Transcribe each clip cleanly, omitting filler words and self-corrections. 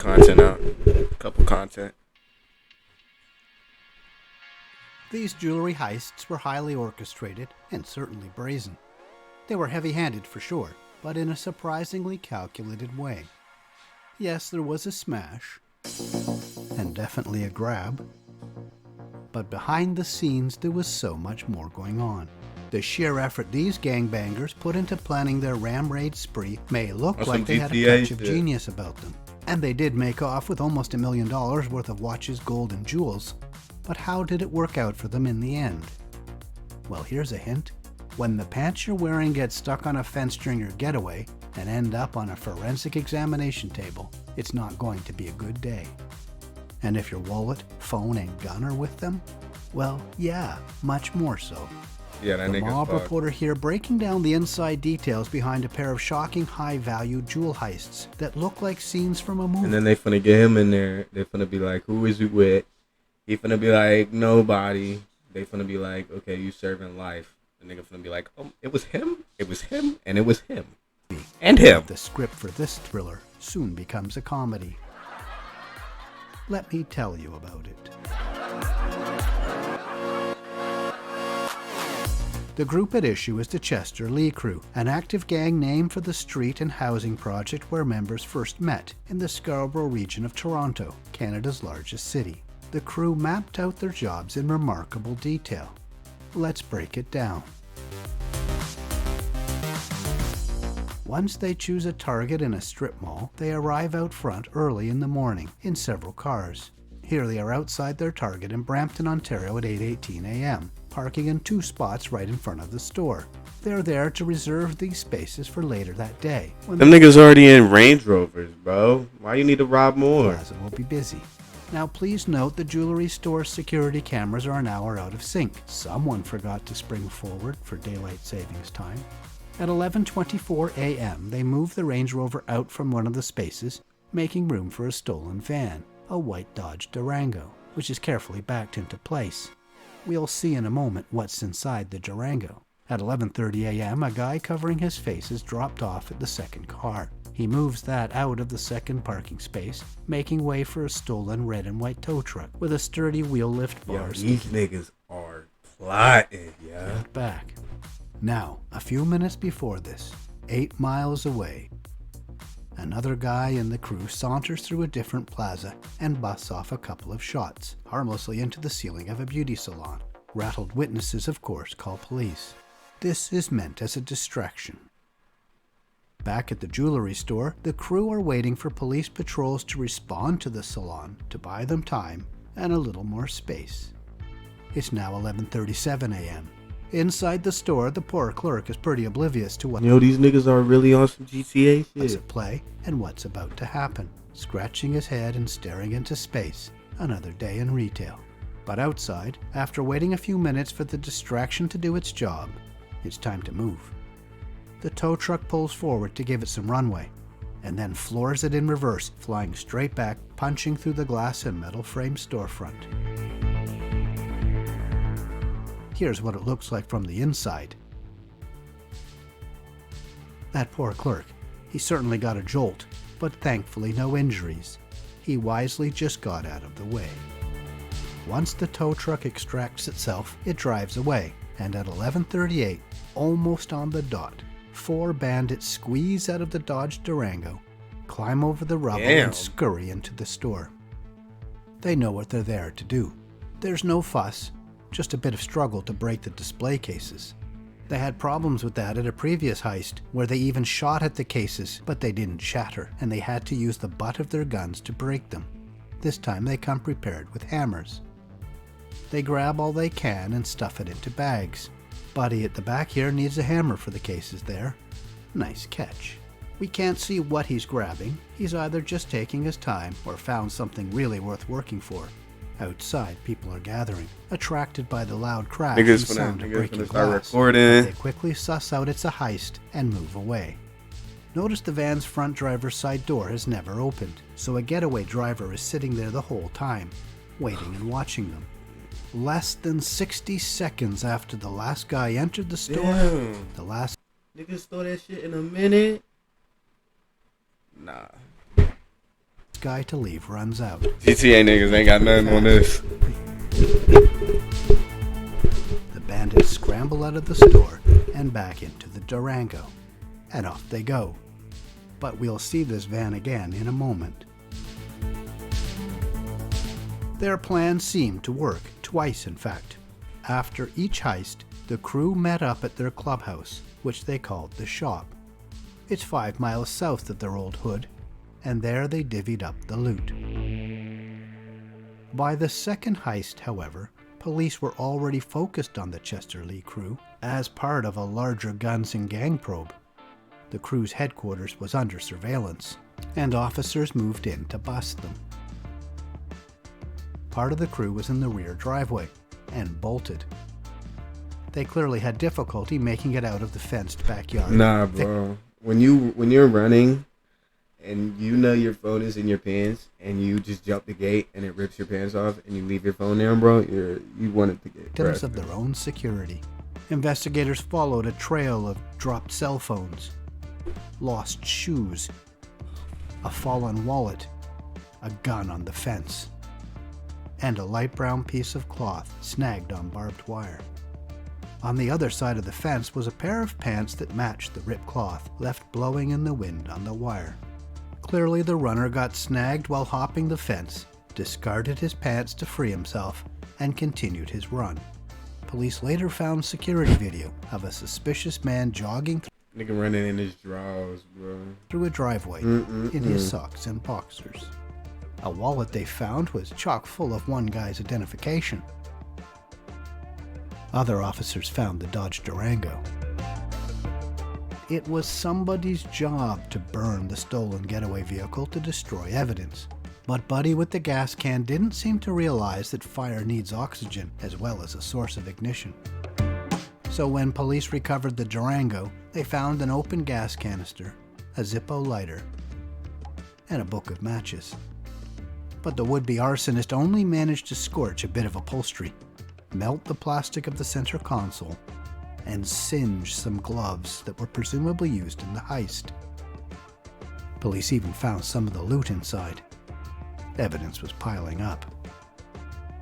content out. Couple content. These jewelry heists were highly orchestrated and certainly brazen. They were heavy-handed for sure, but in a surprisingly calculated way. Yes, there was a smash, and definitely a grab, but behind the scenes there was so much more going on. The sheer effort these gangbangers put into planning their ram raid spree may look like they had a touch of genius about them. And they did make off with almost $1 million worth of watches, gold, and jewels. But how did it work out for them in the end? Well, here's a hint. When the pants you're wearing get stuck on a fence during your getaway and end up on a forensic examination table, it's not going to be a good day. And if your wallet, phone, and gun are with them, well, yeah, much more so. Yeah, that The nigga's mob fucked. reporter here breaking down the inside details behind a pair of shocking high-value jewel heists that look like scenes from a movie. And then they finna get him in there. They finna be like, who is you with? He finna be like, nobody. They finna be like, okay, you serving life. The nigga finna be like, oh, it was him, and it was him. And him. The script for this thriller soon becomes a comedy. Let me tell you about it. The group at issue is the Chester Lee Crew, an active gang name for the street and housing project where members first met in the Scarborough region of Toronto, Canada's largest city. The crew mapped out their jobs in remarkable detail. Let's break it down. Once they choose a target in a strip mall, they arrive out front early in the morning in several cars. Here they are outside their target in Brampton, Ontario at 8:18 a.m., parking in 2 spots right in front of the store. They're there to reserve these spaces for later that day, when Them niggas already in Range Rovers, bro. Why you need to rob the more? plaza will be busy. Now please note the jewelry store security cameras are an hour out of sync. Someone forgot to spring forward for daylight savings time. At 11:24 a.m., they move the Range Rover out from one of the spaces, making room for a stolen van, a white Dodge Durango, which is carefully backed into place. We'll see in a moment what's inside the Durango. At 11:30 a.m., a guy covering his face is dropped off at the second car. He moves that out of the second parking space, making way for a stolen red and white tow truck with a sturdy wheel lift Yo, bar these niggas are plotting, yeah. out back. Now, a few minutes before this, 8 miles away, another guy in the crew saunters through a different plaza and busts off a couple of shots, harmlessly into the ceiling of a beauty salon. Rattled witnesses, of course, call police. This is meant as a distraction. Back at the jewelry store, the crew are waiting for police patrols to respond to the salon to buy them time and a little more space. It's now 11:37 a.m. Inside the store, the poor clerk is pretty oblivious to what Yo, these niggas are really on some GTA what's shit. at play and what's about to happen, scratching his head and staring into space. Another day in retail. But outside, after waiting a few minutes for the distraction to do its job, it's time to move. The tow truck pulls forward to give it some runway, and then floors it in reverse, flying straight back, punching through the glass and metal frame storefront. Here's what it looks like from the inside. That poor clerk. He certainly got a jolt, but thankfully no injuries. He wisely just got out of the way. Once the tow truck extracts itself, it drives away, and at 11:38, almost on the dot, 4 bandits squeeze out of the Dodge Durango, climb over the rubble, Damn. and scurry into the store. They know what they're there to do. There's no fuss, just a bit of struggle to break the display cases. They had problems with that at a previous heist, where they even shot at the cases, but they didn't shatter, and they had to use the butt of their guns to break them. This time they come prepared with hammers. They grab all they can and stuff it into bags. Buddy at the back here needs a hammer for the cases there. Nice catch. We can't see what he's grabbing. He's either just taking his time or found something really worth working for. Outside, people are gathering, attracted by the loud crash and Niggas sound of finna breaking start glass. recording. They quickly suss out it's a heist and move away. Notice the van's front driver's side door has never opened, so a getaway driver is sitting there the whole time, waiting and watching them. Less than 60 seconds after the last guy entered the store, Damn. the last Niggas throw that shit in a minute. Nah. last guy to leave runs out. GTA niggas ain't got nothing on this. The bandits scramble out of the store and back into the Durango, and off they go. But we'll see this van again in a moment. Their plan seemed to work, twice in fact. After each heist, the crew met up at their clubhouse, which they called the Shop. It's 5 miles south of their old hood, and there they divvied up the loot. By the second heist, however, police were already focused on the Chester Lee crew as part of a larger guns and gang probe. The crew's headquarters was under surveillance, and officers moved in to bust them. Part of the crew was in the rear driveway and bolted. They clearly had difficulty making it out of the fenced backyard. Nah, bro. When you're running and you know your phone is in your pants and you just jump the gate and it rips your pants off and you leave your phone there, bro, you want it to get victims of their own security. Investigators followed a trail of dropped cell phones, lost shoes, a fallen wallet, a gun on the fence, and a light brown piece of cloth snagged on barbed wire. On the other side of the fence was a pair of pants that matched the ripped cloth left blowing in the wind on the wire. Clearly the runner got snagged while hopping the fence, discarded his pants to free himself, and continued his run. Police later found security video of a suspicious man jogging nigga running in his drawers, bro. through a driveway in his socks and boxers. A wallet they found was chock full of one guy's identification. Other officers found the Dodge Durango. It was somebody's job to burn the stolen getaway vehicle to destroy evidence. But Buddy with the gas can didn't seem to realize that fire needs oxygen as well as a source of ignition. So when police recovered the Durango, they found an open gas canister, a Zippo lighter, and a book of matches. But the would-be arsonist only managed to scorch a bit of upholstery, melt the plastic of the center console, and singe some gloves that were presumably used in the heist. Police even found some of the loot inside. Evidence was piling up.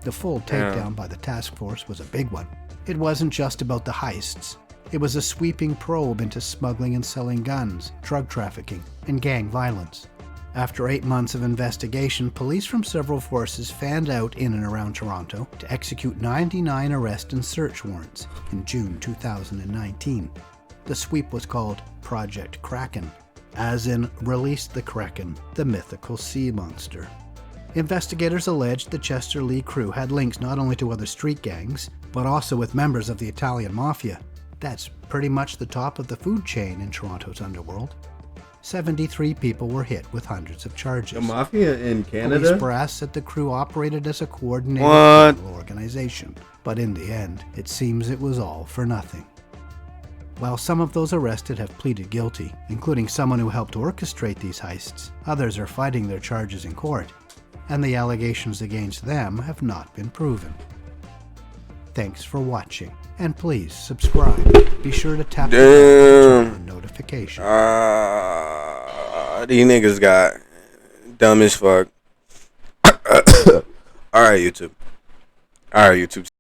The full takedown by the task force was a big one. It wasn't just about the heists. It was a sweeping probe into smuggling and selling guns, drug trafficking, and gang violence. After 8 months of investigation, police from several forces fanned out in and around Toronto to execute 99 arrest and search warrants in June 2019. The sweep was called Project Kraken, as in Release the Kraken, the mythical sea monster. Investigators alleged the Chester Lee crew had links not only to other street gangs, but also with members of the Italian Mafia. That's pretty much the top of the food chain in Toronto's underworld. 73 people were hit with hundreds of charges. The Mafia in Canada? Police brass said the crew operated as a coordinated criminal organization, but in the end, it seems it was all for nothing. While some of those arrested have pleaded guilty, including someone who helped orchestrate these heists, others are fighting their charges in court, and the allegations against them have not been proven. Thanks for watching, and please subscribe. Be sure to tap the bell to turn on notifications. These niggas got dumb as fuck. Alright, YouTube.